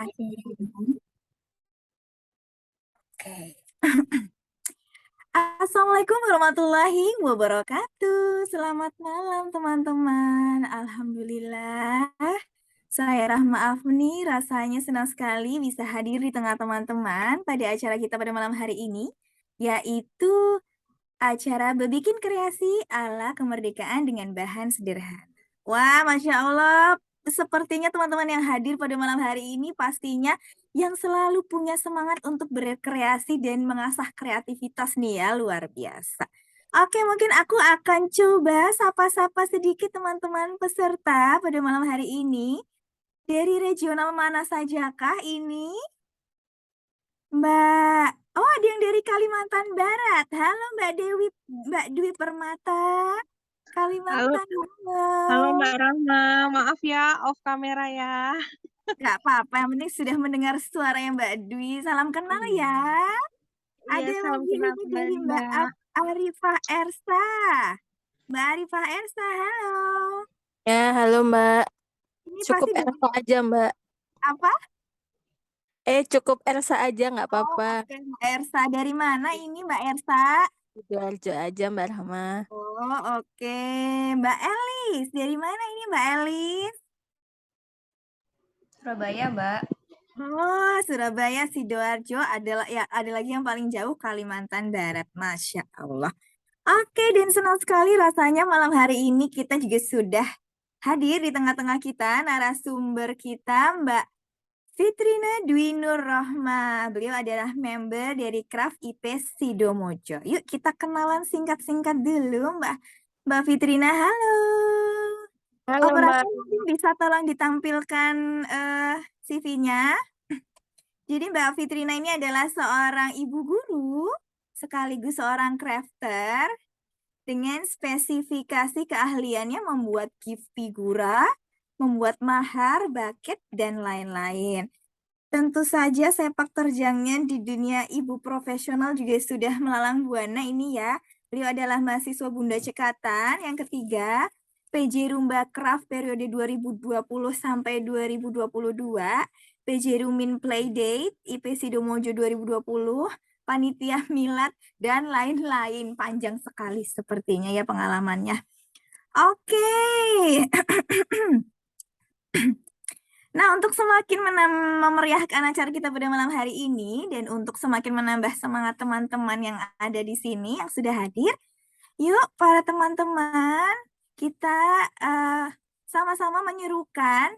Oke. Assalamualaikum warahmatullahi wabarakatuh. Selamat malam teman-teman. Alhamdulillah. Saya Rahma Afni, rasanya senang sekali bisa hadir di tengah teman-teman pada acara kita pada malam hari ini, yaitu acara Berbikin Kreasi ala Kemerdekaan dengan bahan sederhana. Wah, Masya Allah. Sepertinya teman-teman yang hadir pada malam hari ini pastinya yang selalu punya semangat untuk berkreasi dan mengasah kreativitas nih ya, luar biasa. Oke, mungkin aku akan coba sapa-sapa sedikit teman-teman peserta pada malam hari ini. Dari regional mana sajakah ini? Mbak, oh ada yang dari Kalimantan Barat. Halo Mbak Dwi Permata. Halo, Kalimantan, halo halo. Mbak Rahma. Maaf ya, off kamera ya. Gak apa-apa, yang penting sudah mendengar suaranya Mbak Dwi. Salam kenal Iya, ya. iya Ada salam lagi kenal ini dari kembali Mbak Mbak. Arifah Ersa. Mbak Arifah Ersa, halo. Ya, halo Mbak. Ini Cukup pasti Elsa aja Mbak. apa? Cukup Elsa aja nggak Oh, apa-apa. oke Mbak Ersa. Dari mana ini Mbak Ersa? Sidoarjo aja Mbak Rahma. Oh, oke. Mbak Elis, dari mana ini Mbak Elis? Surabaya, Mbak. Oh, Surabaya, Sidoarjo adalah ya ada lagi yang paling jauh Kalimantan Barat. Masya Allah. Oke, dan senang sekali rasanya malam hari ini kita juga sudah hadir di tengah-tengah kita narasumber kita Mbak Fitrina Dwi Nur Rohmah. Beliau adalah member dari Craft IP Sidomojo. Yuk kita kenalan singkat-singkat dulu Mbak Fitrina. Halo. Halo Mbak. Operator mungkin bisa tolong ditampilkan CV-nya. Jadi Mbak Fitrina ini adalah seorang ibu guru sekaligus seorang crafter dengan spesifikasi keahliannya membuat gift figura, membuat mahar, buket, dan lain-lain. Tentu saja sepak terjangnya di dunia ibu profesional juga sudah melalang buana ini ya. Beliau adalah mahasiswa Bunda Cekatan yang ketiga, PJ Rumba Craft periode 2020 sampai 2022, PJ Rumin Playdate, IP Sidomojo 2020, panitia milad, dan lain-lain. Panjang sekali sepertinya ya pengalamannya. Oke. Nah, untuk semakin memeriahkan acara kita pada malam hari ini dan untuk semakin menambah semangat teman-teman yang ada di sini yang sudah hadir, yuk para teman-teman kita sama-sama menyerukan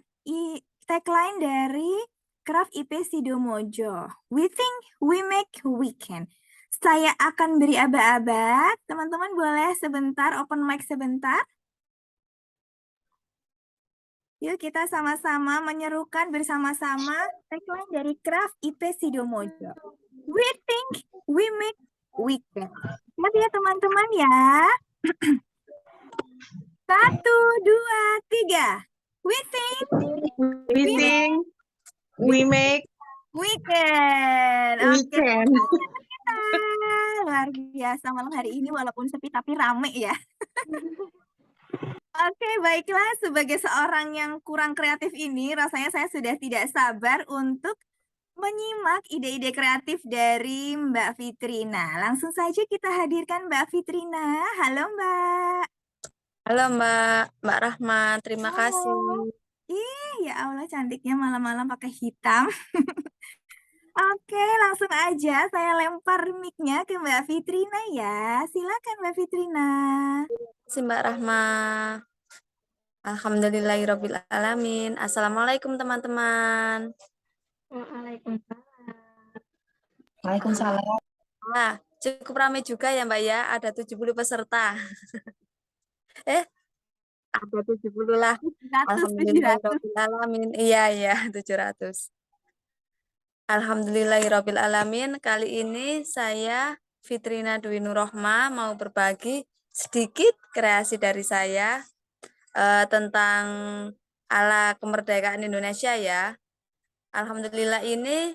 tagline dari Craft IP Sidomojo. We think, we make, we can. Saya akan beri aba-aba. Teman-teman boleh sebentar open mic sebentar. Yuk kita sama-sama menyerukan bersama-sama tagline dari Craft IP Sidomojo. We think, we make, we can. Lihat ya teman-teman ya. 1, 2, 3. We think, We think, we make, we can. we Oke, can. kita luar biasa malam hari ini walaupun sepi tapi rame ya. Oke, baiklah. Sebagai seorang yang kurang kreatif ini, rasanya saya sudah tidak sabar untuk menyimak ide-ide kreatif dari Mbak Fitrina. Langsung saja kita hadirkan Mbak Fitrina. Halo Mbak. Halo Mbak Rahma. Terima Halo. kasih. Ih, ya Allah cantiknya malam-malam pakai hitam. Oke, langsung aja saya lempar mic-nya ke Mbak Fitrina ya. Silakan Mbak Fitrina. Terima kasih Mbak Rahma. Alhamdulillahirabbil alamin. Assalamualaikum teman-teman. Waalaikumsalam. Nah, cukup ramai juga ya Mbak ya. Ada 70 peserta. Ada 70 lah. 700. Alhamdulillahirabbil alamin. Iya, 700. Alhamdulillahirabbil alamin. Kali ini saya Fitrina Dwi Nur Rohmah mau berbagi sedikit kreasi dari saya tentang ala kemerdekaan Indonesia ya. Alhamdulillah ini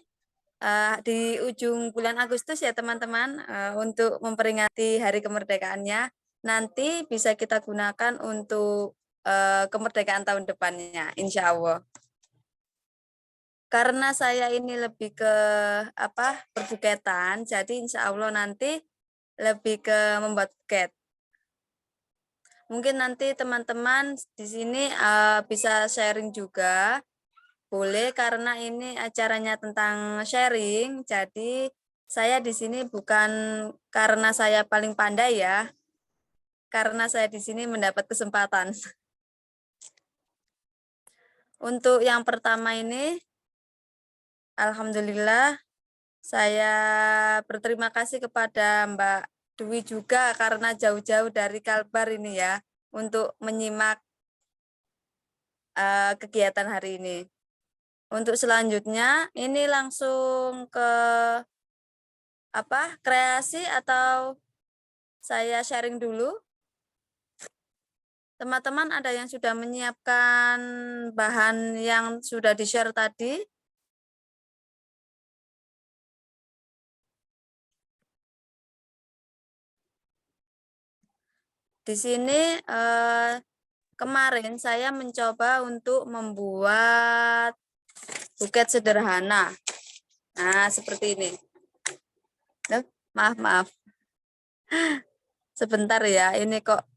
di ujung bulan Agustus ya teman-teman untuk memperingati hari kemerdekaannya. Nanti bisa kita gunakan untuk kemerdekaan tahun depannya, insya Allah. Karena saya ini lebih ke perbuketan, jadi insya Allah nanti lebih ke membuat buket. Mungkin nanti teman-teman di sini bisa sharing juga, boleh, karena ini acaranya tentang sharing. Jadi saya di sini bukan karena saya paling pandai ya, karena saya di sini mendapat kesempatan. Untuk yang pertama ini, alhamdulillah saya berterima kasih kepada Mbak Dwi juga karena jauh-jauh dari Kalbar ini ya untuk menyimak kegiatan hari ini. Untuk selanjutnya ini langsung ke kreasi atau saya sharing dulu. Teman-teman ada yang sudah menyiapkan bahan yang sudah di-share tadi? Di sini kemarin saya mencoba untuk membuat buket sederhana. Nah, seperti ini. Maaf. Sebentar ya, ini kok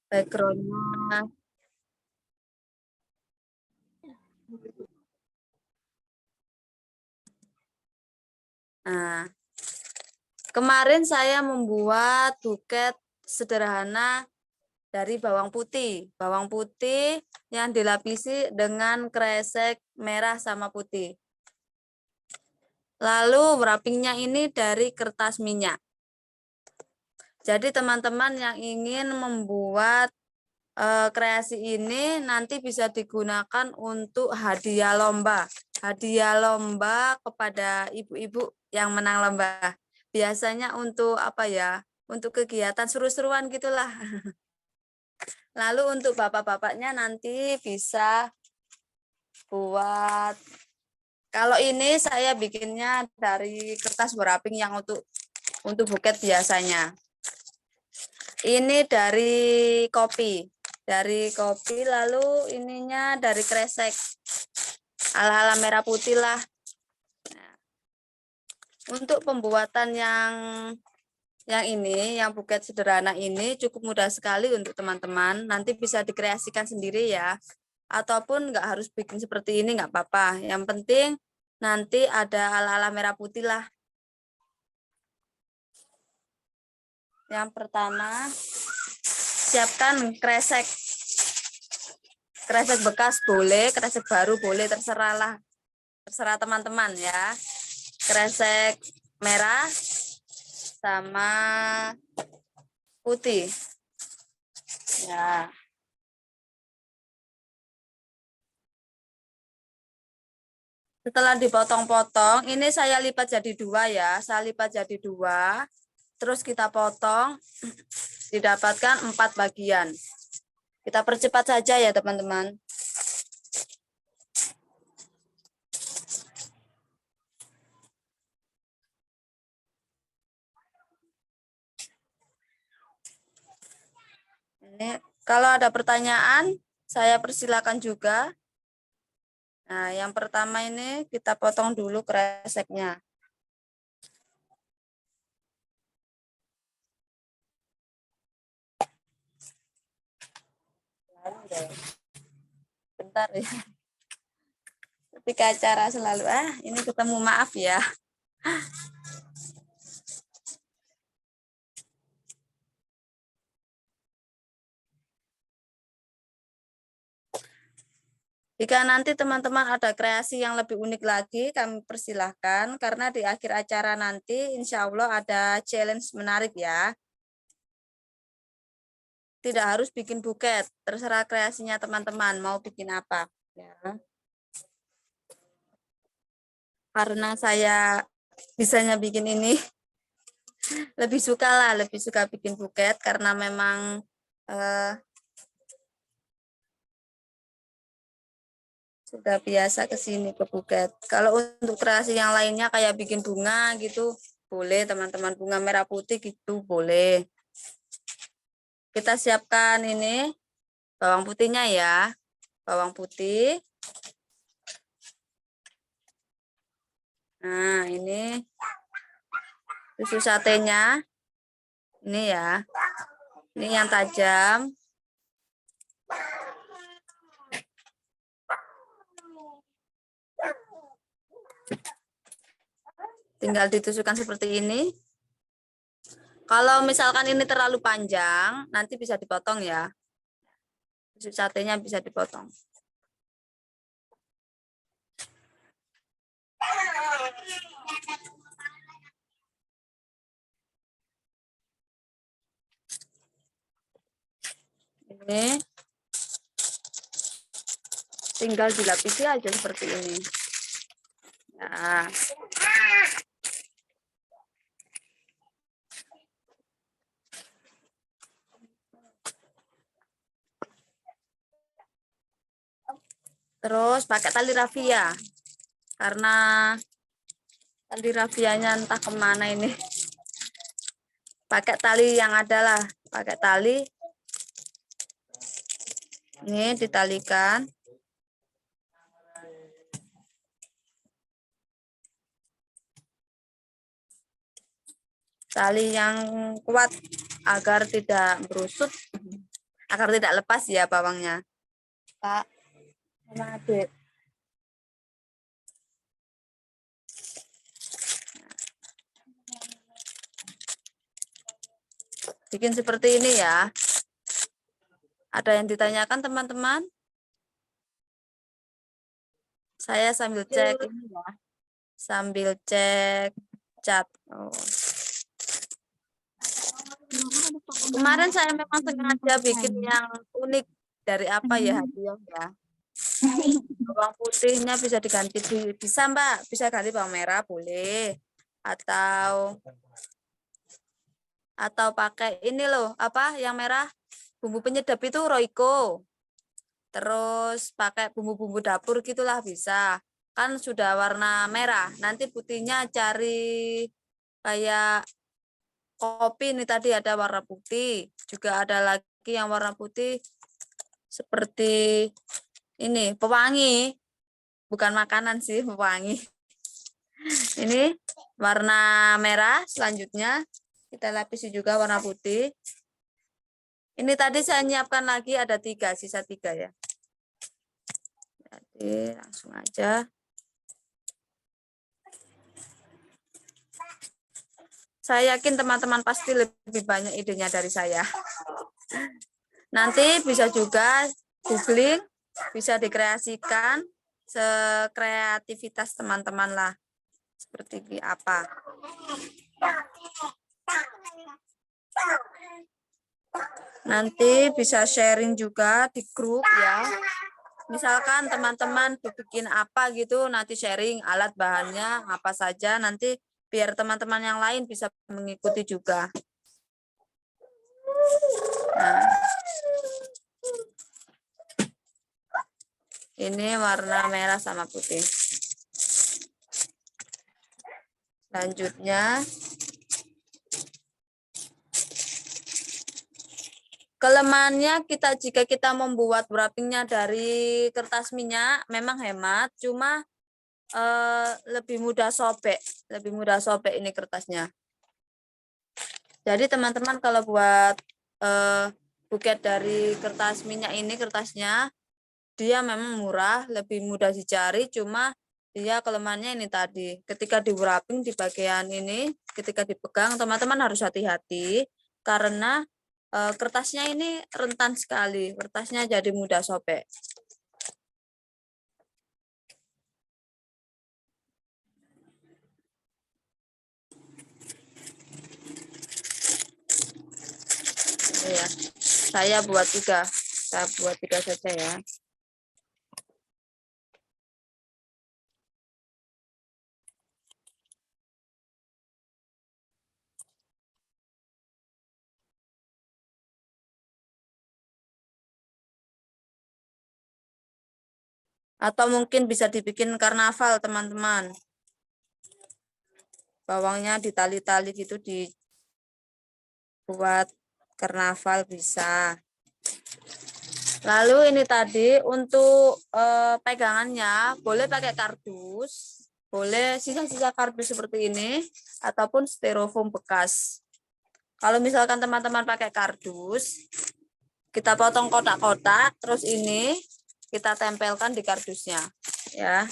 background-nya. Nah, kemarin saya membuat buket sederhana dari bawang putih. Bawang putih yang dilapisi dengan kresek merah sama putih. Lalu wrappingnya ini dari kertas minyak. Jadi teman-teman yang ingin membuat kreasi ini nanti bisa digunakan untuk hadiah lomba. Hadiah lomba kepada ibu-ibu yang menang lomba. Biasanya untuk untuk kegiatan seru-seruan gitulah. Lalu untuk bapak-bapaknya nanti bisa buat, kalau ini saya bikinnya dari kertas wrapping yang untuk buket biasanya. Ini dari kopi. Lalu ininya dari kresek. Ala-ala merah putih lah. Nah, untuk pembuatan yang buket sederhana ini cukup mudah sekali untuk teman-teman. Nanti bisa dikreasikan sendiri ya. Ataupun nggak harus bikin seperti ini, nggak apa-apa. Yang penting nanti ada ala-ala merah putih lah. Yang pertama, siapkan kresek. Kresek bekas boleh, kresek baru boleh, terserah teman-teman ya. Kresek merah sama putih. Ya. Setelah dipotong-potong, ini saya lipat jadi 2 ya. Saya lipat jadi 2. Terus kita potong, didapatkan 4 bagian. Kita percepat saja ya teman-teman. Ini kalau ada pertanyaan, saya persilakan juga. Nah, yang pertama ini kita potong dulu kreseknya. Bentar ya. Ketika acara selalu ini ketemu, maaf ya. Jika nanti teman-teman ada kreasi yang lebih unik lagi, kami persilahkan, karena di akhir acara nanti insya Allah ada challenge menarik ya. Tidak harus bikin buket, terserah kreasinya teman-teman mau bikin apa. Ya. Karena saya bisanya bikin ini, lebih suka bikin buket, karena memang sudah biasa ke sini ke buket. Kalau untuk kreasi yang lainnya kayak bikin bunga gitu, boleh teman-teman, bunga merah putih gitu, boleh. Kita siapkan ini bawang putihnya ya. Bawang putih. Nah, ini tusuk satenya. Ini ya. Ini yang tajam. Tinggal ditusukkan seperti ini. Kalau misalkan ini terlalu panjang, nanti bisa dipotong ya. Tusuk satenya bisa dipotong. Ini tinggal dilapisi aja seperti ini. Nah. Terus pakai tali rafia. Karena tali rafianya entah kemana ini. Pakai tali yang ada lah. Pakai tali. Ini ditalikan. Tali yang kuat agar tidak berusut. Agar tidak lepas ya bawangnya. Pak. Sama adik. Bikin seperti ini ya. Ada yang ditanyakan teman-teman? Saya sambil cek ini ya. Sambil cek cat. Oh. Kemarin saya memang sengaja bikin yang unik. Dari apa ya hadiah ya? Bawang putihnya bisa diganti, bisa Mbak, bisa ganti bawang merah boleh, atau pakai ini loh, apa yang merah, bumbu penyedap itu Royco, terus pakai bumbu-bumbu dapur gitulah bisa, kan sudah warna merah, nanti putihnya cari kayak kopi ini tadi ada warna putih, juga ada lagi yang warna putih seperti ini pewangi. Bukan makanan sih, pewangi. Ini warna merah, selanjutnya kita lapisi juga warna putih. Ini tadi saya nyiapkan lagi ada 3, sisa 3 ya. Jadi langsung aja. Saya yakin teman-teman pasti lebih banyak idenya dari saya. Nanti bisa juga googling, bisa dikreasikan sekreativitas teman-teman lah. Seperti apa. Nanti bisa sharing juga di grup ya. Misalkan teman-teman bikin apa gitu, nanti sharing alat bahannya apa saja, nanti biar teman-teman yang lain bisa mengikuti juga. Nah. Ini warna merah sama putih. Selanjutnya, kelemahannya jika kita membuat wrappingnya dari kertas minyak, memang hemat, cuma lebih mudah sobek ini kertasnya. Jadi teman-teman kalau buat buket dari kertas minyak ini kertasnya, dia memang murah, lebih mudah dicari, cuma dia kelemahannya ini tadi. Ketika di wrapping di bagian ini, ketika dipegang, teman-teman harus hati-hati karena kertasnya ini rentan sekali. Kertasnya jadi mudah sobek. Ini ya. Saya buat 3. Saya buat 3 saja ya. Atau mungkin bisa dibikin karnaval, teman-teman. Bawangnya ditali-tali gitu, dibuat karnaval bisa. Lalu ini tadi untuk pegangannya boleh pakai kardus, Boleh sisa-sisa kardus seperti ini ataupun styrofoam bekas. Kalau misalkan teman-teman pakai kardus, kita potong kotak-kotak, terus ini kita tempelkan di kardusnya, ya.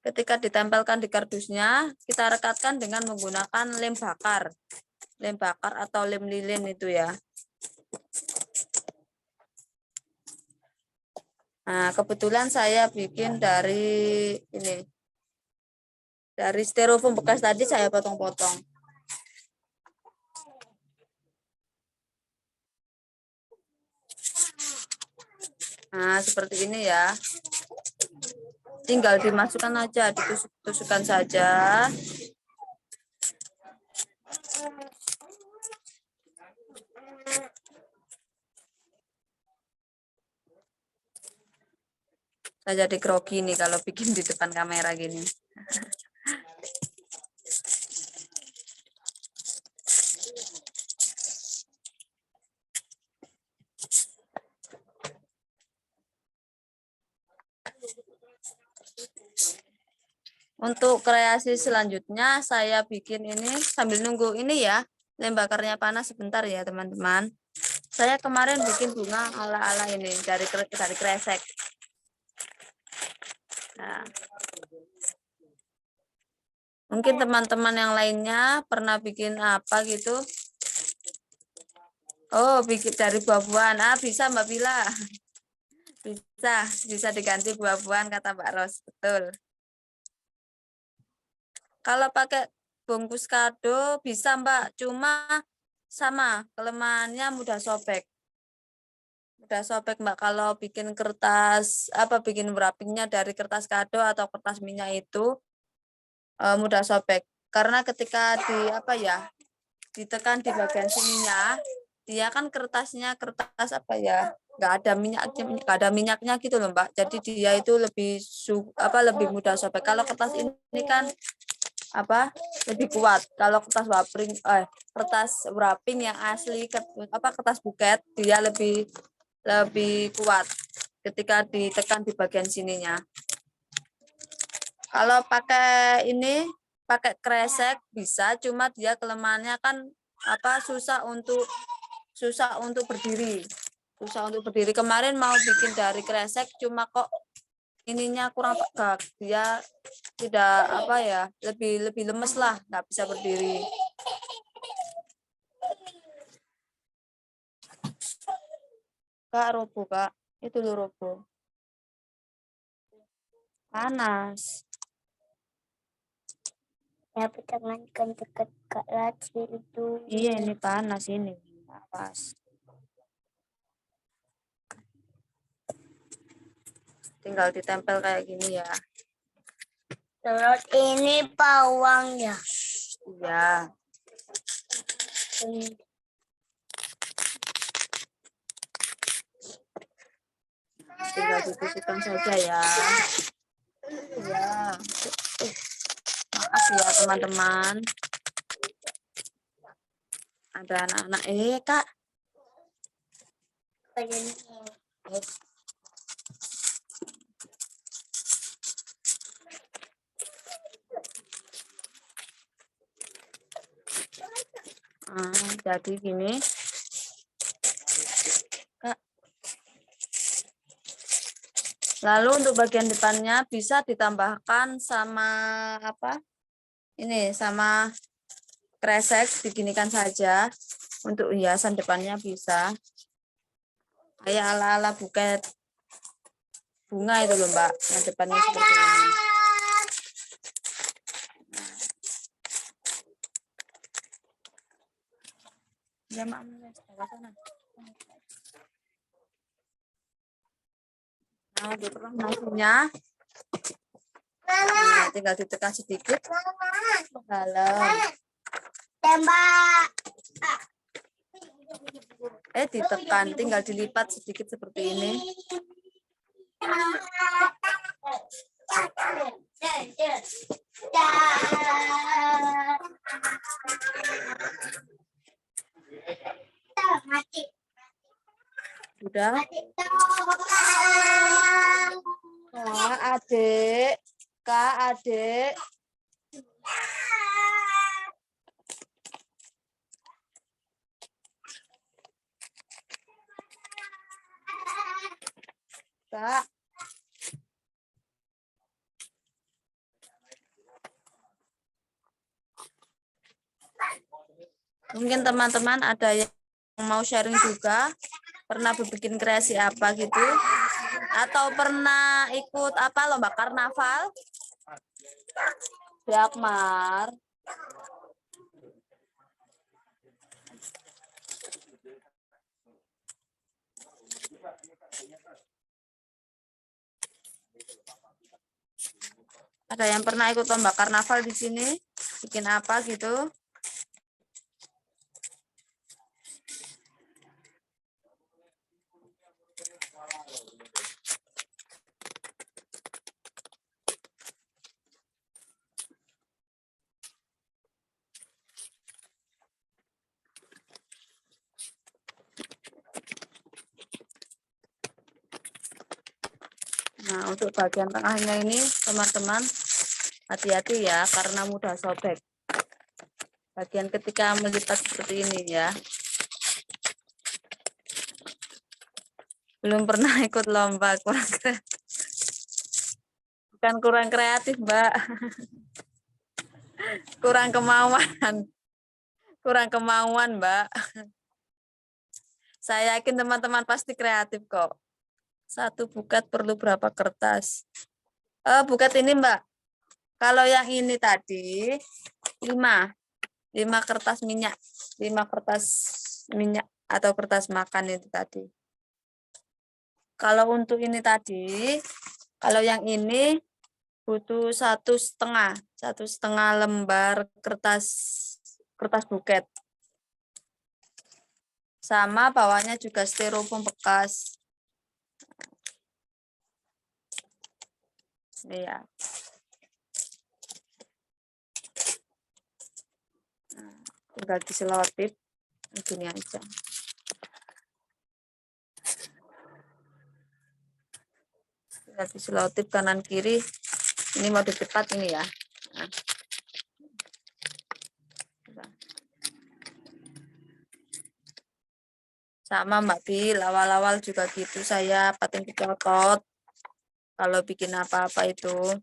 Ketika ditempelkan di kardusnya, kita rekatkan dengan menggunakan lem bakar atau lem lilin itu ya. Nah, kebetulan saya bikin dari ini. Dari styrofoam bekas tadi saya potong-potong. Nah, seperti ini ya. Tinggal dimasukkan aja, ditusuk-tusukkan saja. Saya jadi grogi nih kalau bikin di depan kamera gini. Untuk kreasi selanjutnya saya bikin ini sambil nunggu ini ya, lem bakarnya panas sebentar ya teman-teman. Saya kemarin bikin bunga ala-ala ini dari kresek. Nah, mungkin teman-teman yang lainnya pernah bikin apa gitu. Oh, bikin dari buah-buahan. Ah, bisa Mbak Bila. Bisa diganti buah-buahan kata Mbak Ros. Betul. Kalau pakai bungkus kado bisa Mbak, cuma sama kelemahannya mudah sobek. Mudah sobek Mbak kalau bikin kertas bikin wrappingnya dari kertas kado atau kertas minyak itu mudah sobek. Karena ketika ditekan di bagian sininya, dia kan kertasnya kertas nggak ada minyaknya gitu loh Mbak. Jadi dia itu lebih mudah sobek. Kalau kertas ini kan lebih kuat. Kalau kertas wrapping yang asli kertas buket dia lebih kuat ketika ditekan di bagian sininya. Kalau pakai kresek bisa, cuma dia kelemahannya kan susah untuk berdiri. Kemarin mau bikin dari kresek cuma kok ininya kurang tegak, dia tidak lebih lemes lah, nggak bisa berdiri. Kak roboh Kak, itu loh roboh. Panas. Tapi jangan dekat Kak laci itu. Iya ini panas ini, awas. Tinggal ditempel kayak gini ya. Terus ini bawangnya. Iya. Tinggal ditusukkan saja ya. Ya. Maaf ya teman-teman. Ada anak-anak Kak. Jadi gini. Kak. Lalu untuk bagian depannya bisa ditambahkan sama sama kresek, diginikan saja. Untuk hiasan depannya bisa. Kayak ala-ala buket bunga itu loh Mbak, yang depannya seperti ini. Ya, Mak. Nah, diterang nasinya. Nah, tinggal ditekan sedikit ke dalam. Tembak. Ditekan, tinggal dilipat sedikit seperti ini. Sudah. Nah, Adik, Kak, adik. Kak. Mungkin teman-teman ada yang mau sharing juga, pernah bikin kreasi apa gitu, atau pernah ikut apa lomba karnaval? Jakmar. Ada yang pernah ikut lomba karnaval di sini? Bikin apa gitu? Nah, untuk bagian tengahnya ini, teman-teman, hati-hati ya, karena mudah sobek. Bagian ketika melipat seperti ini ya. Belum pernah ikut lomba, bukan kurang kreatif, Mbak. Kurang kemauan, Mbak. Saya yakin teman-teman pasti kreatif kok. Satu buket perlu berapa kertas? Buket ini, Mbak. Kalau yang ini tadi 5 kertas minyak, 5 kertas minyak atau kertas makan itu tadi. Kalau untuk ini tadi, kalau yang ini butuh 1,5 lembar kertas buket. Sama bawahnya juga styrofoam bekas. Ini ya. Nah, tinggal diselotip begini aja. Tinggal diselotip kanan kiri. Ini mode cepat ini ya. Nah. Sama Mbak Bil, awal-awal juga gitu saya pating dicopot. Kalau bikin apa-apa itu.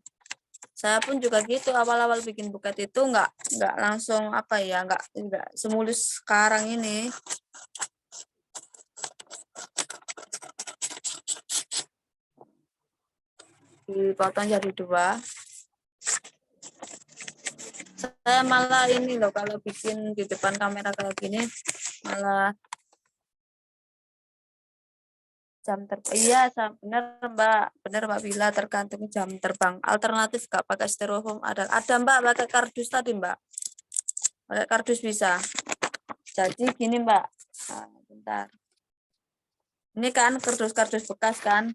Saya pun juga gitu, awal-awal bikin buket itu enggak langsung apa ya, enggak semulus sekarang ini. Dipotong jadi 2. Saya malah ini loh, kalau bikin di depan kamera kayak gini malah iya bener Mbak Bila, tergantung jam terbang. Alternatif nggak pakai styrofoam ada Mbak, pakai kardus tadi Mbak, pakai kardus bisa. Jadi gini Mbak, nah, bentar, ini kan kardus bekas kan.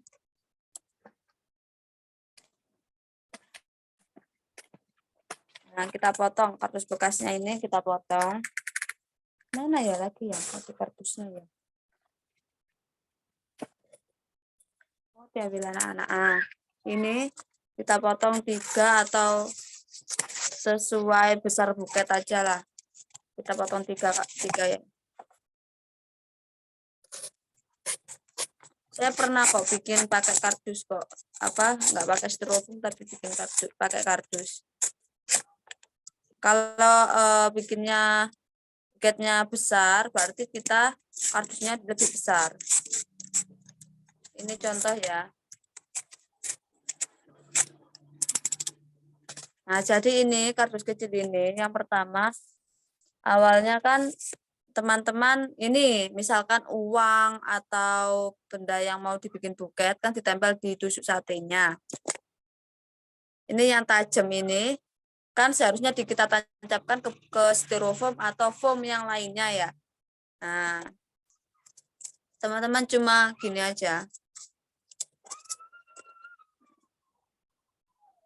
Nah, kita potong kardus bekasnya ini, kita potong. Mana ya lagi ya kardusnya ya? Oh, diambil anak-anak. Ini kita potong 3 atau sesuai besar buket aja lah. Kita potong 3 ya. Saya pernah kok bikin pakai kardus kok. Nggak pakai styrofoam tapi bikin kardus, pakai kardus. Kalau bikinnya buketnya besar, berarti kita kardusnya lebih besar. Ini contoh ya. Nah, jadi ini kardus kecil ini yang pertama, awalnya kan teman-teman ini misalkan uang atau benda yang mau dibikin buket kan ditempel di tusuk satenya. Ini yang tajam ini kan seharusnya kita tancapkan ke styrofoam atau foam yang lainnya ya. Nah, teman-teman cuma gini aja.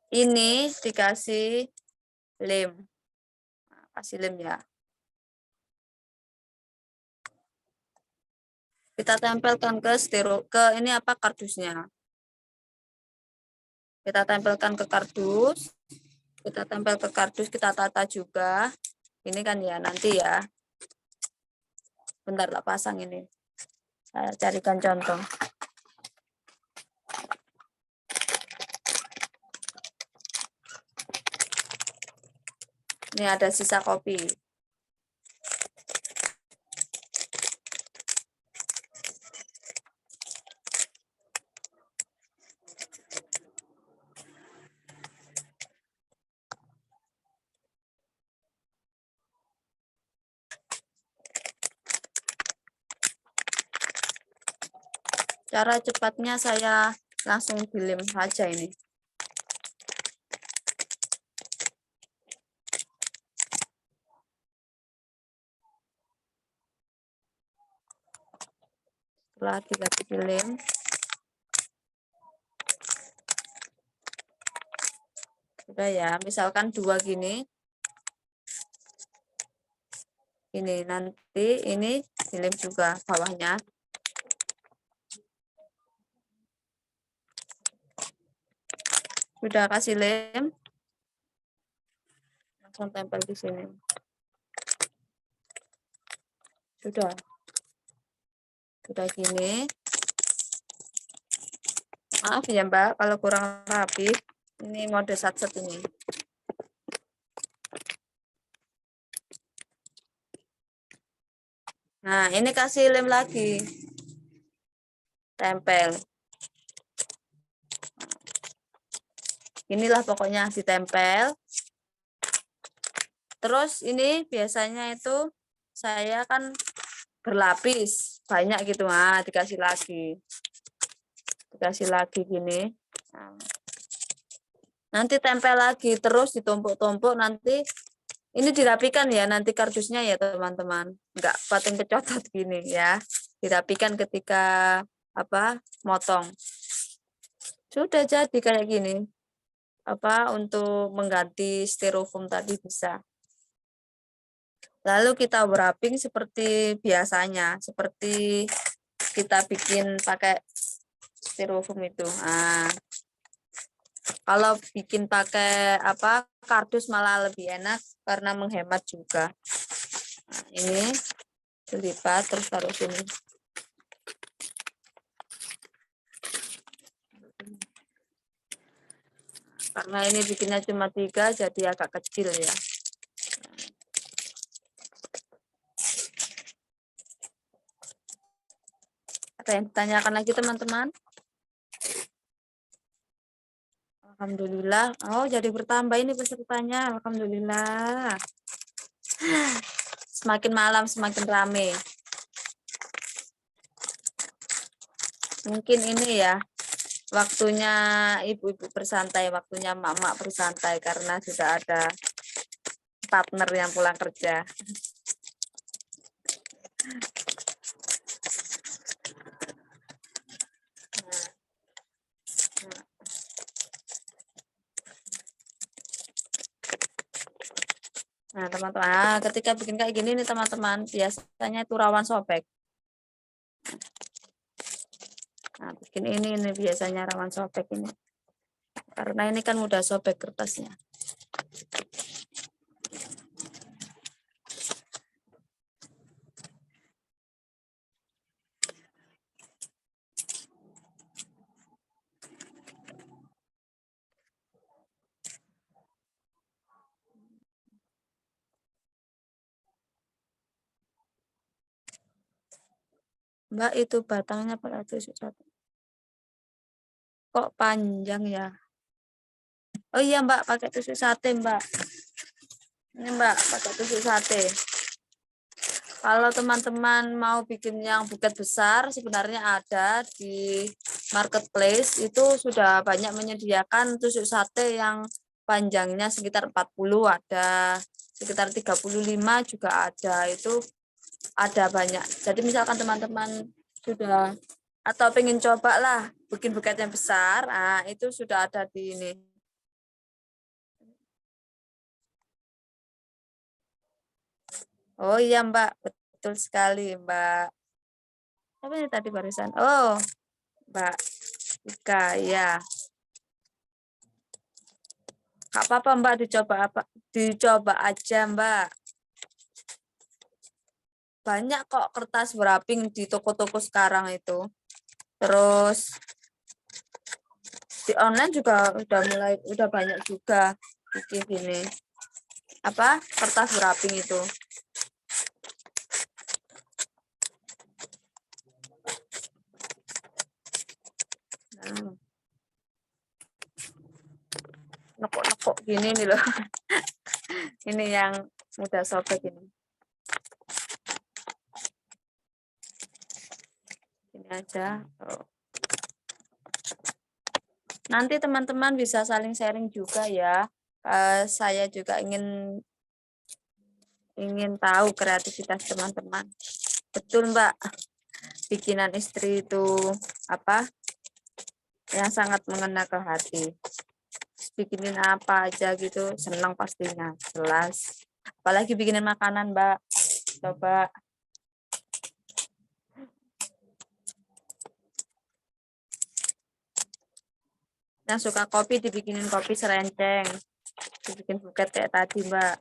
Ini dikasih lem. Nah, kasih lem ya. Kita tempelkan ke ini kardusnya. Kita tempelkan ke kardus. Kita tempel ke kardus, kita tata juga. Ini kan ya nanti ya. Bentar tak pasang ini. Saya carikan contoh. Ini ada sisa kopi. Cara cepatnya saya langsung dilem saja ini. Setelah dilem, sudah ya, misalkan 2 gini. Ini nanti ini dilem juga bawahnya. Sudah kasih lem, langsung tempel di sini. Sudah gini. Maaf ya Mbak kalau kurang rapi. Ini mode satset ini. Nah, ini kasih lem lagi. Tempel. Inilah pokoknya ditempel. Terus ini biasanya itu saya kan berlapis banyak gitu, dikasih lagi gini. Nanti tempel lagi terus ditumpuk-tumpuk, nanti ini dirapikan ya nanti kardusnya ya teman-teman, enggak pating kecotot gini ya, dirapikan ketika motong. Sudah jadi kayak gini. Untuk mengganti styrofoam tadi bisa. Lalu kita wrapping seperti biasanya, seperti kita bikin pakai styrofoam itu. Nah, kalau bikin pakai kardus malah lebih enak karena menghemat juga. Nah, ini dilipat terus taruh sini. Karena ini bikinnya cuma 3 jadi agak kecil ya. Ada yang ditanyakan lagi teman-teman? Alhamdulillah. Oh, jadi bertambah ini pesertanya. Alhamdulillah. Semakin malam semakin rame. Mungkin ini ya, waktunya ibu-ibu bersantai, waktunya mak-mak bersantai karena sudah ada partner yang pulang kerja. Nah, teman-teman, ketika bikin kayak gini nih teman-teman, biasanya itu rawan sobek. Nah, bikin ini biasanya rawan sobek ini. Karena ini kan udah sobek kertasnya. Mbak, itu batangnya pakai tusuk sate. Kok panjang ya? Oh iya Mbak, pakai tusuk sate Mbak. Ini Mbak, pakai tusuk sate. Kalau teman-teman mau bikin yang buket besar, sebenarnya ada di marketplace, itu sudah banyak menyediakan tusuk sate yang panjangnya sekitar 40, ada sekitar 35 juga ada, itu ada banyak. Jadi misalkan teman-teman sudah atau pengen coba lah bikin buket yang besar, nah itu sudah ada di ini. Oh iya Mbak, betul sekali Mbak. Apa ini tadi barusan? Oh, Mbak Ika, ya. Gak apa-apa Mbak, dicoba aja Mbak. Banyak kok kertas wrapping di toko-toko sekarang itu. Terus di online juga udah banyak juga bikin gini. Apa? Kertas wrapping itu. Nah, nekuk-nekuk gini nih loh. Ini yang mudah sobek ini. Ini aja. Nanti teman-teman bisa saling sharing juga ya. Saya juga ingin tahu kreativitas teman-teman. Betul Mbak, bikinan istri itu apa? Yang sangat mengena ke hati. Bikinin apa aja gitu, senang pastinya, jelas. Apalagi bikinin makanan Mbak. Coba. Yang suka kopi dibikinin kopi serenceng. Dibikin buket kayak tadi Mbak.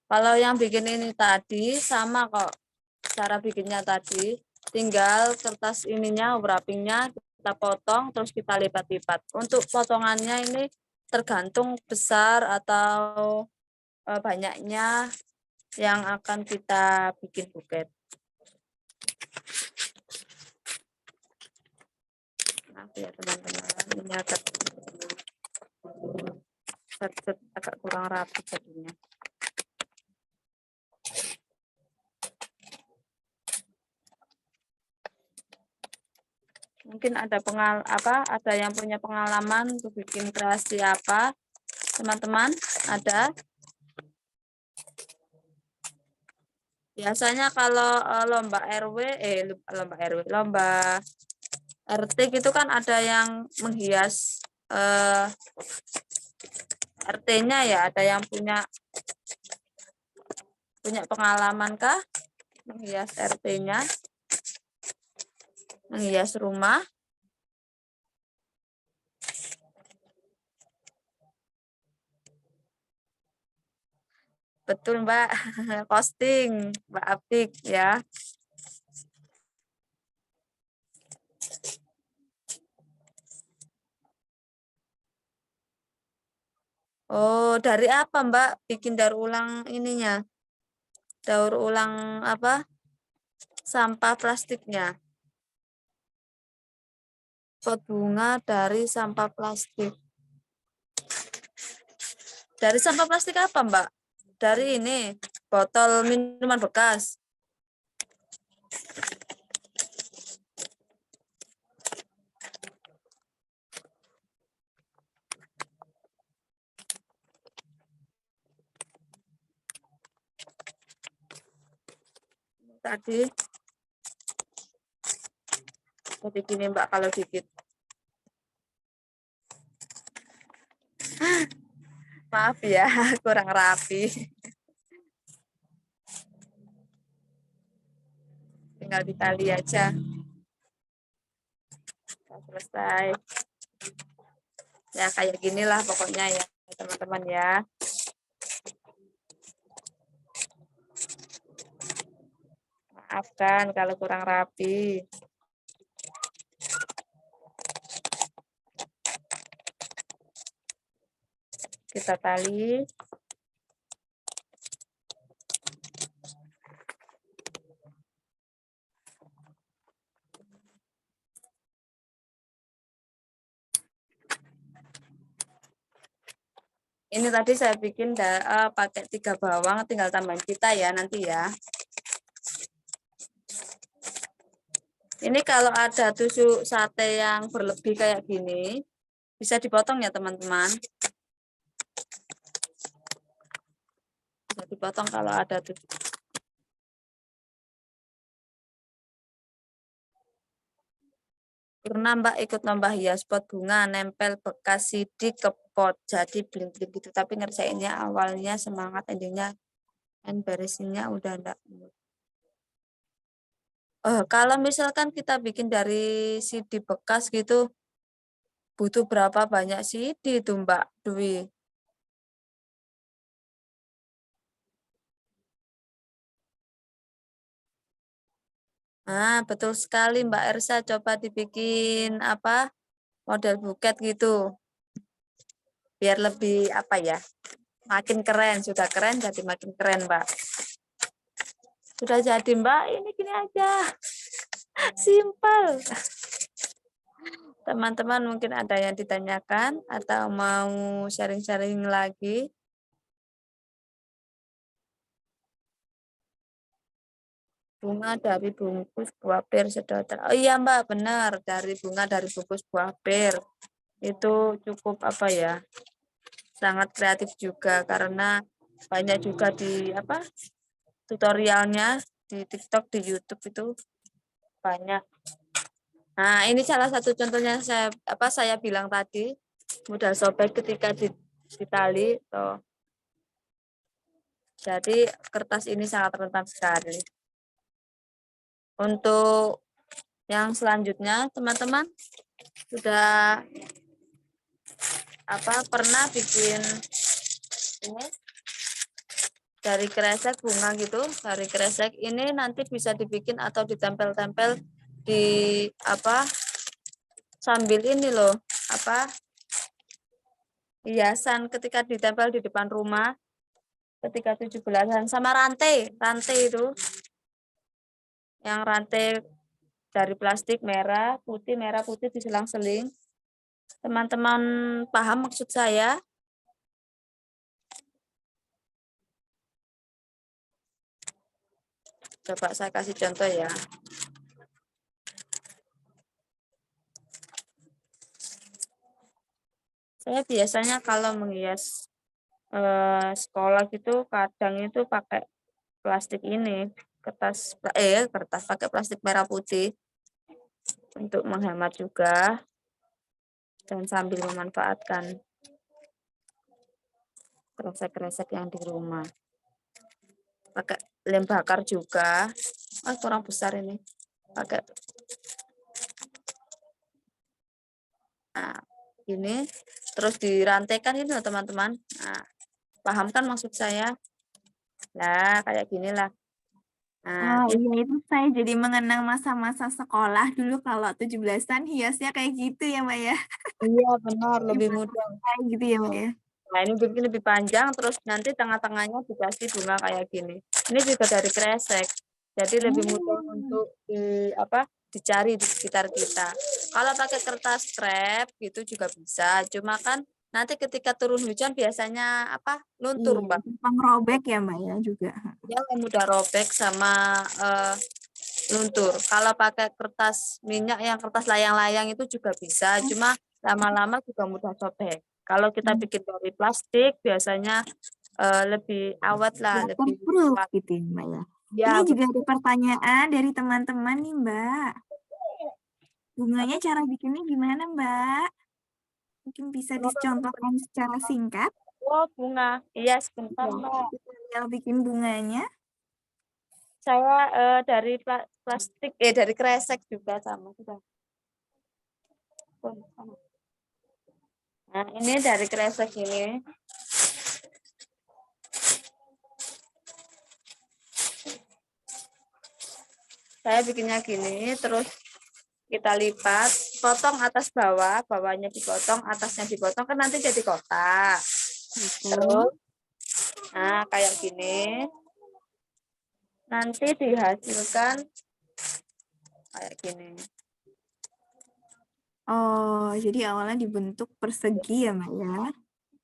Kalau yang bikin ini tadi sama kok cara bikinnya tadi, tinggal kertas ininya wrappingnya kita potong terus kita lipat-lipat. Untuk potongannya ini tergantung besar atau banyaknya yang akan kita bikin buket. Maaf ya teman-teman, ini agak kurang rapi jadinya. Mungkin ada ada yang punya pengalaman untuk bikin kreasi apa, teman-teman? Ada? Biasanya kalau lomba RT gitu kan ada yang menghias RT-nya ya, ada yang punya pengalaman kah menghias RT-nya, menghias rumah? Betul Mbak, posting Mbak Apik ya. Oh, dari apa Mbak bikin daur ulang ininya? Daur ulang apa? Sampah plastiknya. Pot bunga dari sampah plastik. Dari sampah plastik apa Mbak? Dari ini, botol minuman bekas. Tadi seperti gini Mbak kalau dikit. Maaf ya, kurang rapi. Tinggal ditali aja. Sudah selesai. Ya kayak ginilah pokoknya ya teman-teman ya. Maafkan kalau kurang rapi. Kita tali. Ini tadi saya bikin pakai 3 bawang, tinggal tambahin kita ya nanti ya. Ini kalau ada tusuk sate yang berlebih kayak gini, bisa dipotong ya teman-teman. Bisa dipotong kalau ada tusuk. Pernah Mbak ikut lomba hias pot bunga, nempel bekas CD ke pot, jadi bling-bling gitu. Tapi ngerjainnya awalnya semangat, endingnya beresinnya udah enggak. Kalau misalkan kita bikin dari CD bekas gitu, butuh berapa banyak CD itu Mbak Dwi? Nah, betul sekali Mbak Ersa, coba dibikin apa model buket gitu. Biar lebih apa ya, makin keren, sudah keren jadi makin keren Mbak. Sudah jadi Mbak, ini gini aja, simpel. Teman-teman mungkin ada yang ditanyakan atau mau sharing-sharing lagi. Bunga dari bungkus buah pir sedotan. Oh iya Mbak, benar, dari bunga dari bungkus buah pir. Itu cukup apa ya, sangat kreatif juga karena banyak juga di apa tutorialnya di TikTok, di YouTube itu banyak. Nah, ini salah satu contohnya saya bilang tadi, modal sobek ketika di tali. Tuh. Jadi kertas ini sangat rentan sekali. Untuk yang selanjutnya, teman-teman sudah pernah bikin ini dari kresek bunga gitu. Dari kresek ini nanti bisa dibikin atau ditempel-tempel di sambil ini loh, hiasan ketika ditempel di depan rumah ketika 17-an sama rantai itu yang rantai dari plastik merah putih diselang-seling. Teman-teman paham maksud saya? Coba saya kasih contoh ya. Saya biasanya kalau menghias sekolah gitu kadang itu pakai plastik ini, kertas pakai plastik merah putih untuk menghemat juga dan sambil memanfaatkan kresek-kresek yang di rumah. Pakai lem bakar juga. Kurang besar ini. Pakai ini terus dirantaikan ini loh teman-teman. Nah, paham kan maksud saya? Nah, kayak ginilah. Nah, iya itu saya jadi mengenang masa-masa sekolah dulu kalau 17-an hiasnya kayak gitu ya Mbak ya. iya benar, lebih mudah. Kayak gitu ya Mbak ya. Nah, ini bikin lebih panjang, terus nanti tengah-tengahnya dikasih bunga kayak gini. Ini juga dari kresek, jadi lebih mudah untuk dicari di sekitar kita. Kalau pakai kertas krep gitu juga bisa, cuma kan nanti ketika turun hujan biasanya luntur, Mbak. Gampang robek ya Mbak ya juga. Ya, mudah robek sama luntur. Kalau pakai kertas minyak yang kertas layang-layang itu juga bisa, cuma lama-lama juga mudah sobek. Kalau kita bikin dari plastik biasanya lebih awet lah, lebih Waterproof kuat. gitu ya Mbak ya. Ya, Ini juga ada pertanyaan dari teman-teman nih Mbak. Bunganya cara bikinnya gimana Mbak? Mungkin bisa dicontohkan secara singkat. bunga. Iya, sebentar, Mbak. Tutorial bikin bunganya. Saya dari plastik, dari kresek juga sama. Nah, ini dari kresek ini. Saya bikinnya gini, terus kita lipat, potong atas bawah, bawahnya dipotong, atasnya dipotong, kan nanti jadi kotak. Terus, nah kayak gini, nanti dihasilkan kayak gini. Oh, jadi awalnya dibentuk persegi ya Mbak ya?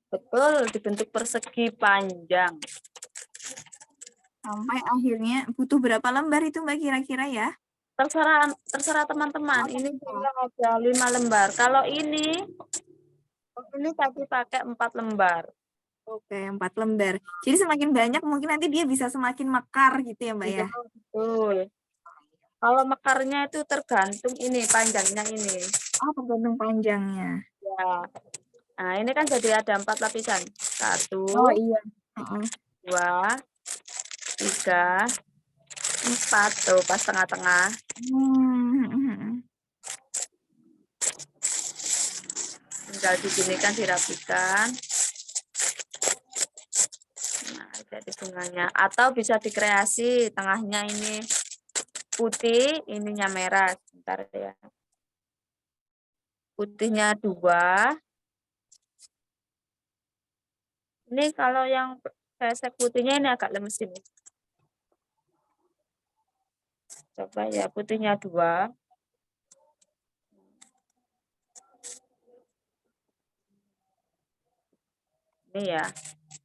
Betul, dibentuk persegi panjang. Sampai akhirnya butuh berapa lembar itu Mbak kira-kira ya? Terserah teman-teman. Ini saya ada 5 lembar. Kalau ini tadi pakai 4 lembar. Oke, 4 lembar. Jadi semakin banyak mungkin nanti dia bisa semakin mekar gitu ya Mbak ya? Betul. Kalau mekarnya itu tergantung ini panjangnya ini. Oh, tergantung panjangnya. Ya. Nah, ini kan jadi ada 4 lapisan. 1, Oh iya. Heeh. 2, 3, 4 tuh pas tengah-tengah. Tinggal diginikan, dirapikan. Nah, jadi bunganya. Atau bisa dikreasi tengahnya ini putih, ininya merah. Sebentar ya. Putihnya 2. Ini kalau yang kresek putihnya ini agak lemes ini. Coba ya, putihnya 2. Ini ya,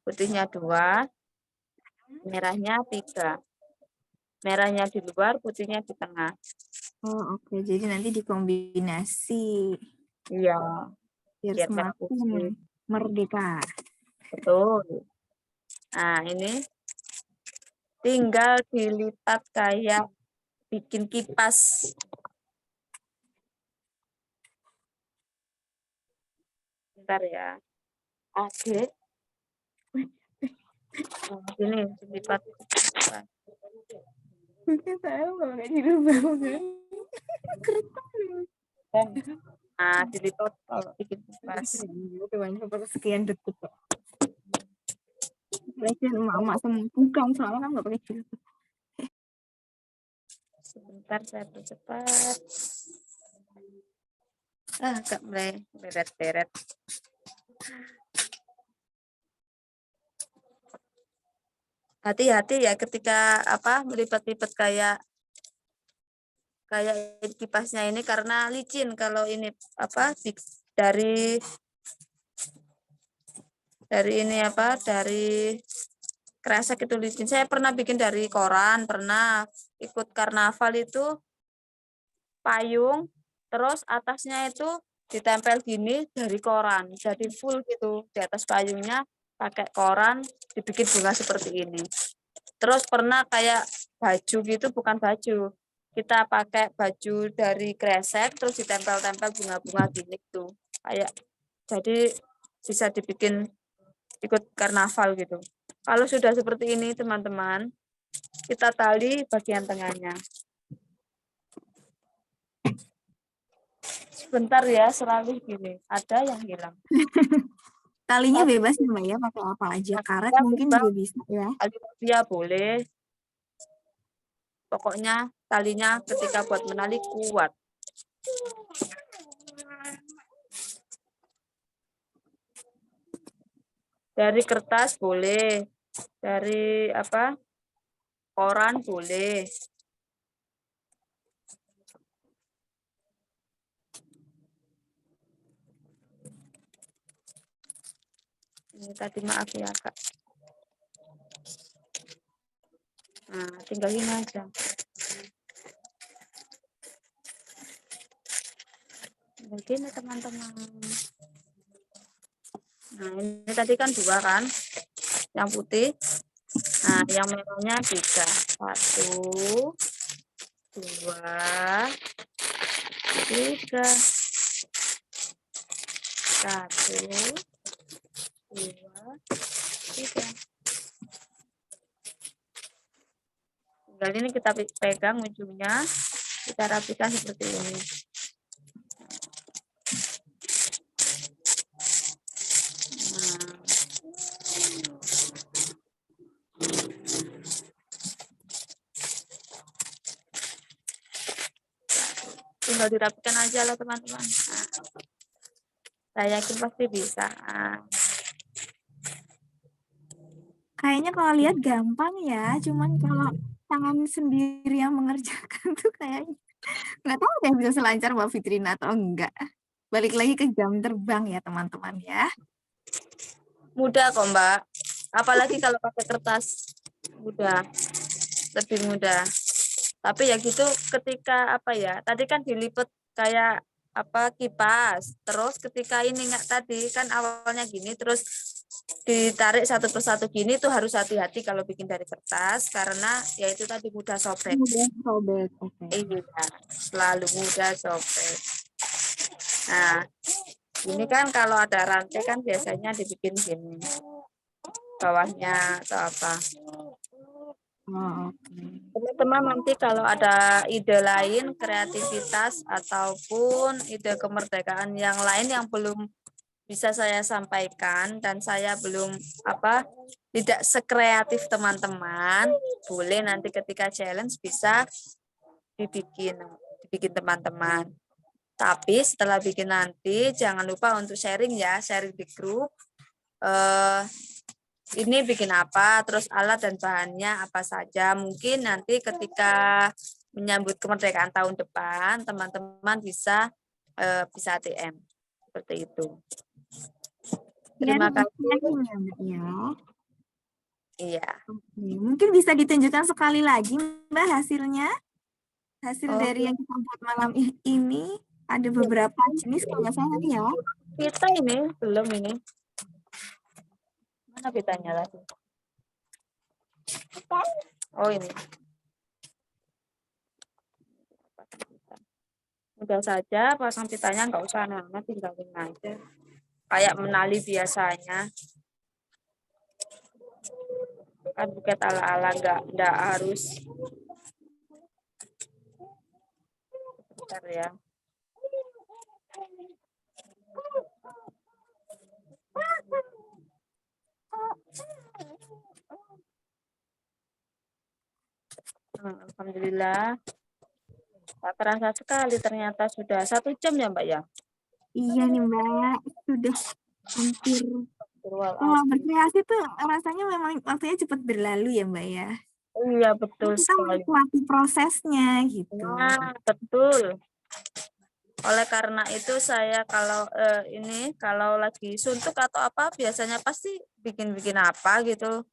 putihnya 2, merahnya 3. Merahnya di luar, putihnya di tengah. Oh, oke. Jadi nanti dikombinasi Iya, biar biar merah putih. semakin merdeka. Betul. Nah, ini tinggal dilipat kayak bikin kipas. Bentar ya. Adik. Ini dilipat. Mungkin saya kalau nggak tidur bangun. Nah, dilipat kalau bikin kipas. Cuma sekian detik kok. Lagian emak-emak semua bukan soalnya kan nggak pakai jilbab. Sebentar saya percepat. Agak mulai beret-beret. Hati-hati ya ketika melipat-lipat kayak kipasnya ini karena licin kalau ini dari kresek itu licin. Saya pernah bikin dari koran, pernah ikut karnaval itu payung, terus atasnya itu ditempel gini dari koran, jadi full gitu di atas payungnya pakai koran dibikin bunga seperti ini. Terus pernah kayak baju gitu, bukan baju, kita pakai baju dari kresek terus ditempel-tempel bunga-bunga gini tuh kayak jadi bisa dibikin ikut karnaval gitu. Kalau sudah seperti ini teman-teman, kita tali bagian tengahnya. Sebentar ya, selalu gini, ada yang hilang. Talinya bebas nih Mbak ya, pakai apa aja. Karet mungkin juga bisa ya. Ya boleh. Pokoknya talinya ketika buat menali kuat. Dari kertas boleh, dari koran boleh. Ini tadi maaf ya Kak. Nah, tinggal ini aja. Mungkin teman-teman. Nah, ini tadi kan 2 kan, yang putih. Nah, yang merahnya 3. 1, 2, 3. 1, 2, 3. Tinggal ini kita pegang ujungnya, kita rapikan seperti ini. Tinggal dirapikan aja lah teman-teman. Nah, saya yakin pasti bisa. Nah. Kayaknya kalau lihat gampang ya, cuman kalau tangan sendiri yang mengerjakan tuh kayaknya nggak tahu deh bisa selancar Mbak Fitrina atau enggak. Balik lagi ke jam terbang ya teman-teman ya. Mudah kok Mbak, apalagi kalau pakai kertas, mudah, lebih mudah. Tapi ya gitu ketika tadi kan dilipat kayak kipas, terus ketika ini tadi kan awalnya gini, terus ditarik satu persatu gini tuh harus hati-hati kalau bikin dari kertas karena ya itu tadi mudah sobek. Mudah sobek. Oke. Iya, selalu mudah sobek. Nah, ini kan kalau ada rantai kan biasanya dibikin gini. Bawahnya atau apa. Oh, oke. Teman-teman nanti kalau ada ide lain, kreativitas ataupun ide kemerdekaan yang lain yang belum bisa saya sampaikan dan saya belum tidak sekreatif teman-teman, boleh nanti ketika challenge bisa dibikin teman-teman. Tapi setelah bikin nanti jangan lupa untuk sharing ya, sharing di grup. Ini bikin apa, terus alat dan bahannya apa saja. Mungkin nanti ketika menyambut kemerdekaan tahun depan, teman-teman bisa ATM seperti itu. Terima kasih. Ya. Iya. Oke. Mungkin bisa ditunjukkan sekali lagi, Mbak, hasilnya. Hasil dari yang kita buat malam ini ada beberapa jenis kalau nggak salah ya. Pita ini belum ini. Mana pitanya lagi? Oh ini. Mudah saja pasang pitanya, nggak usah aneh-aneh, tinggalin aja. Kayak menali biasanya. Kan buket ala-ala nggak harus. Bentar ya. Alhamdulillah. Tak terasa sekali ternyata sudah 1 jam ya Mbak ya. Iya nih Mbak, sudah hampir. Kalau berkreasi tuh rasanya memang waktunya cepat berlalu ya Mbak ya. Iya betul Kita sekali. menikmati prosesnya gitu. Nah, betul. Oleh karena itu saya kalau kalau lagi suntuk atau apa biasanya pasti bikin apa gitu.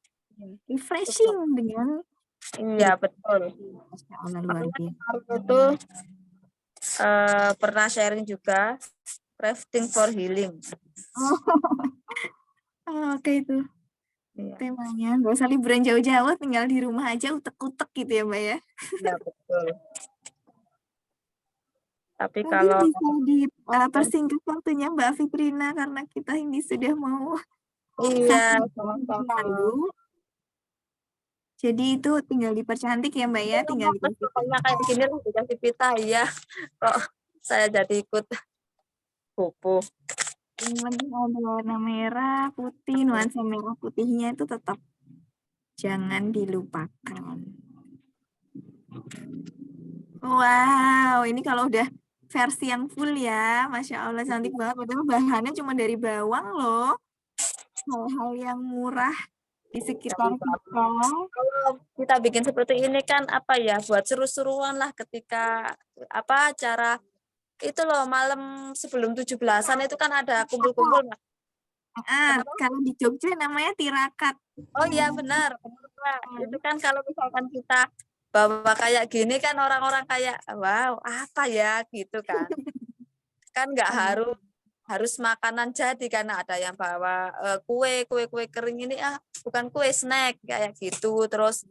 Refreshing dengan Iya betul. Masya Allah, luar biasa. Makanya itu pernah sharing juga crafting for healing. Oke itu Iya. temanya. Nggak usah liburan jauh-jauh, tinggal di rumah aja utek-utek gitu ya Mbak ya. Iya betul. Tapi Mungkin kalau bisa dipersingkat waktunya Mbak Fitrina karena kita ini sudah mau iya lalu. Jadi itu tinggal dipercantik ya Mbak ya, tinggal dikasih pokoknya kayak gini lah dikasih pita ya. Kok saya jadi ikut kupu. yang penting ada warna merah, putih, nuansa merah putihnya itu tetap jangan dilupakan. Wow, ini kalau udah versi yang full ya, Masya Allah cantik banget. Padahal bahannya cuma dari bawang loh. Hal-hal yang murah di sekitar kita. Kalau kita bikin seperti ini kan buat seru-seruan lah ketika acara itu loh malam sebelum 17-an itu kan ada kumpul-kumpul. Kalau di Jogja namanya tirakat. Oh iya benar. Itu kan kalau misalkan kita bawa kayak gini kan orang-orang kayak wow apa ya gitu kan. Kan nggak harus makanan jadi karena ada yang bawa kue kering ini bukan kue snack kayak gitu terus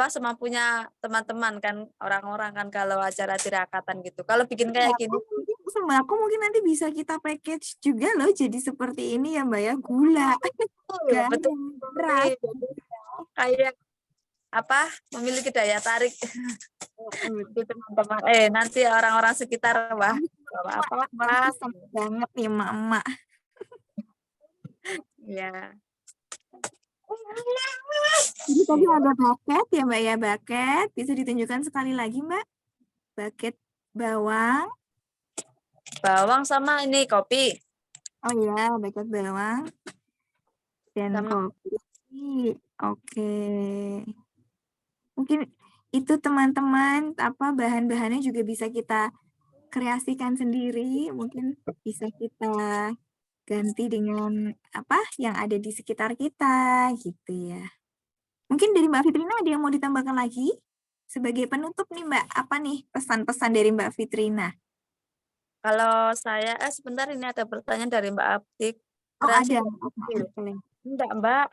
semampunya teman-teman kan orang-orang kan kalau acara tirakatan gitu kalau bikin kayak gini Sembako mungkin nanti bisa kita package juga loh jadi seperti ini ya Mbak ya, gula betul beras kayak memiliki daya tarik di teman-teman nanti orang-orang sekitar wah apa banget nih emak-emak ya. Jadi tadi ada bucket ya Mbak ya, bucket bisa ditunjukkan sekali lagi Mbak, bucket bawang sama ini kopi. Oh ya, bucket bawang dan sama kopi. Oke. Mungkin itu teman-teman bahan-bahannya juga bisa kita kreasikan sendiri, mungkin bisa kita ganti dengan yang ada di sekitar kita gitu ya. Mungkin dari Mbak Fitrina ada yang mau ditambahkan lagi? Sebagai penutup nih Mbak, apa nih pesan-pesan dari Mbak Fitrina? Kalau saya sebentar ini ada pertanyaan dari Mbak Aptik. Oh, kreasi ada. dari kecil. Oke. Enggak, Mbak.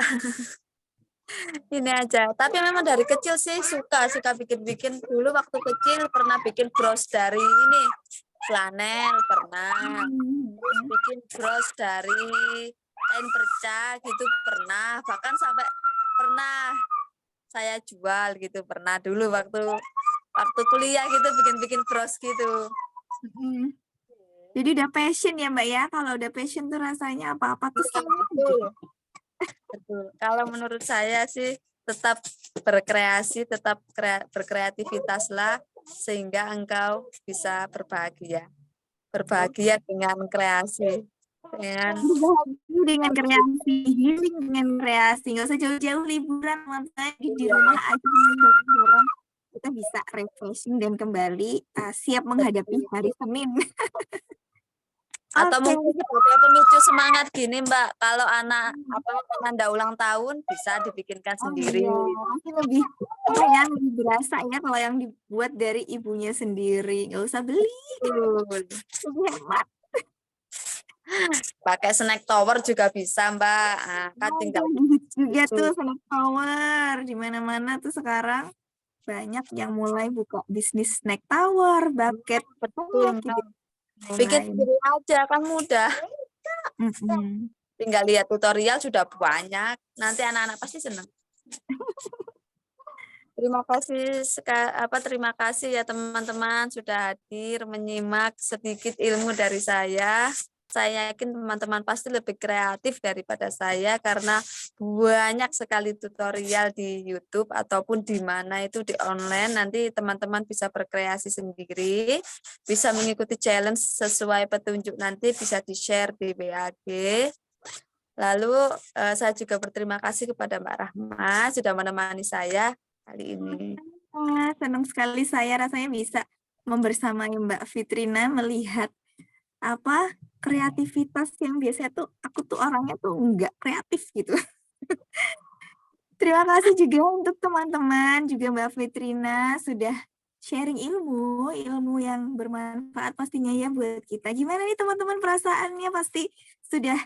Ini aja. Tapi memang dari kecil sih suka bikin-bikin. Dulu waktu kecil pernah bikin bros dari ini flanel pernah. Bikin bros dari kain perca gitu pernah. Bahkan sampai pernah saya jual gitu pernah dulu waktu kuliah gitu bikin-bikin bros gitu. Jadi udah passion ya Mbak ya. Kalau udah passion tuh rasanya apa-apa tuh seneng Betul. gitu. Betul. Kalau menurut saya sih tetap berkreasi, tetap berkreativitaslah sehingga engkau bisa berbahagia. Berbahagia dengan kreasi. Dengan Berbahagia dengan kreasi, healing dengan kreasi. Nggak usah jauh-jauh liburan, teman-teman. Di rumah aja bareng-bareng. Kita bisa refreshing dan kembali siap menghadapi hari Senin. atau Oke. mungkin sebagai pemicu semangat gini Mbak, kalau anak tanda ulang tahun bisa dibikinkan Oh sendiri. iya, pasti lebih lebih berasa ya kalau yang dibuat dari ibunya sendiri. Nggak usah beli, Betul. lebih hemat. Pakai snack tower juga bisa Mbak. Nah, kan Oh, tinggal juga tuh snack tower di mana-mana tuh sekarang banyak yang mulai buka bisnis snack tower, bucket, betul gitu. Mbak. Bikin sendiri aja kan mudah. Tinggal lihat tutorial sudah banyak. Nanti anak-anak pasti senang. Terima kasih ya teman-teman sudah hadir menyimak sedikit ilmu dari saya. Saya yakin teman-teman pasti lebih kreatif daripada saya karena banyak sekali tutorial di YouTube ataupun di mana itu di online. Nanti teman-teman bisa berkreasi sendiri, bisa mengikuti challenge sesuai petunjuk nanti bisa di-share di BAG. Lalu saya juga berterima kasih kepada Mbak Rahma sudah menemani saya kali ini. Senang sekali saya rasanya bisa membersamai Mbak Fitrina melihat kreativitas yang biasanya tuh aku tuh orangnya tuh nggak kreatif gitu. Terima kasih juga untuk teman-teman juga Mbak Fitrina sudah sharing ilmu yang bermanfaat pastinya ya buat kita. Gimana nih teman-teman perasaannya pasti sudah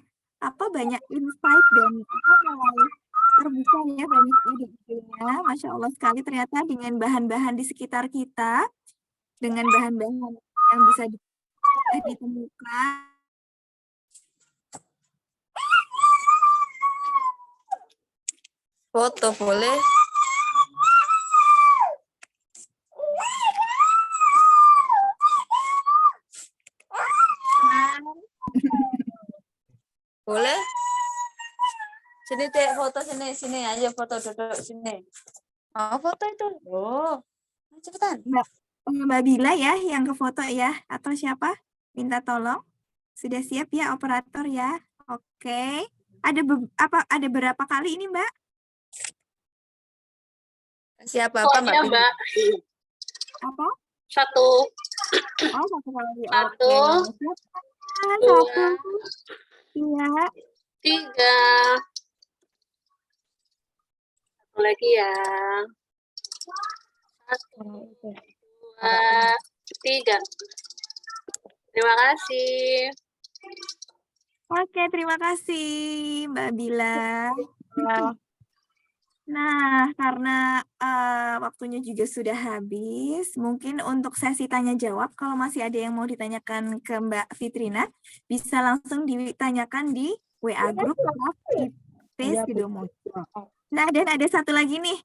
banyak insight dan mulai terbuka ya banyak ide-idenya. Masya Allah sekali ternyata dengan bahan-bahan di sekitar kita, dengan bahan-bahan yang bisa ditemukan. Foto boleh? Boleh? Sini Dek, foto sini ayo foto duduk sini. Oh, foto itu. Oh. Cepetan. Mbak Bila ya yang ke foto ya atau siapa? Minta tolong. Sudah siap ya operator ya? Oke. Ada berapa kali ini, Mbak? Siapa Mbak? Mbak. Apa? Satu. Oh, satu kali. Satu. Oke. Satu. Iya. Tiga. Satu lagi ya. Satu. Dua. Tiga. Terima kasih. Oke, terima kasih Mbak Bila. Nah, karena waktunya juga sudah habis, mungkin untuk sesi tanya jawab, kalau masih ada yang mau ditanyakan ke Mbak Fitrina, bisa langsung ditanyakan di WA Group Space Sidomojo. Nah, dan ada satu lagi nih,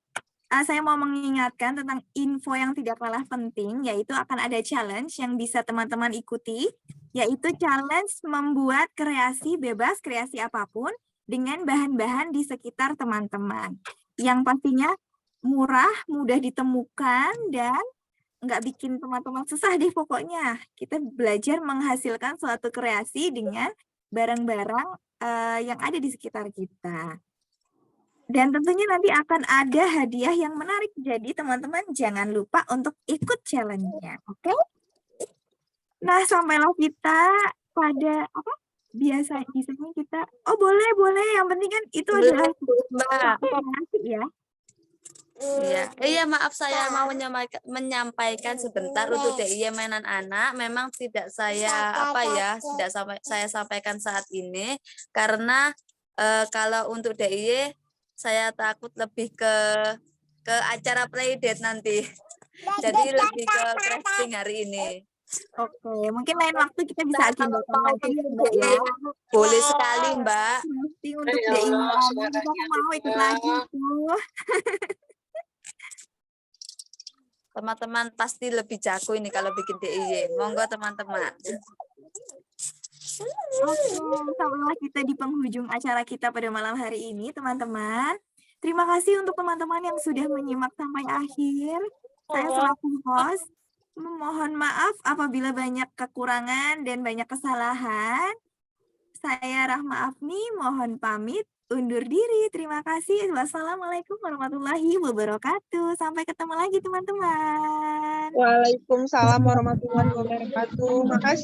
saya mau mengingatkan tentang info yang tidak kalah penting, yaitu akan ada challenge yang bisa teman-teman ikuti, yaitu challenge membuat kreasi bebas, kreasi apapun, dengan bahan-bahan di sekitar teman-teman. Yang pastinya murah, mudah ditemukan, dan nggak bikin teman-teman susah deh pokoknya. Kita belajar menghasilkan suatu kreasi dengan barang-barang yang ada di sekitar kita. Dan tentunya nanti akan ada hadiah yang menarik. Jadi teman-teman jangan lupa untuk ikut challenge-nya. Oke? Nah, sampailah kita pada biasanya kita boleh yang penting kan itu adalah Mbak. ya. Iya, iya maaf saya mau menyampaikan sebentar untuk DIY mainan anak. Memang tidak saya tidak sampai saya sampaikan saat ini karena kalau untuk DIY saya takut lebih ke acara playdate nanti. Jadi lebih ke crafting hari ini. Oke, mungkin lain waktu kita bisa agendakan lagi ya, Mbak ya. Boleh sekali, Mbak. Crafting untuk Ya DIY Allah, anak, suaranya aku mau ikut lagi tuh. Teman-teman pasti lebih jago ini kalau bikin DIY. Monggo teman-teman. Oke, sampailah kita di penghujung acara kita pada malam hari ini, teman-teman. Terima kasih untuk teman-teman yang sudah menyimak sampai akhir. Saya selaku host memohon maaf apabila banyak kekurangan dan banyak kesalahan. Saya Rahma Afni, mohon pamit undur diri. Terima kasih. Wassalamualaikum warahmatullahi wabarakatuh. Sampai ketemu lagi, teman-teman. Waalaikumsalam warahmatullahi wabarakatuh. Makasih.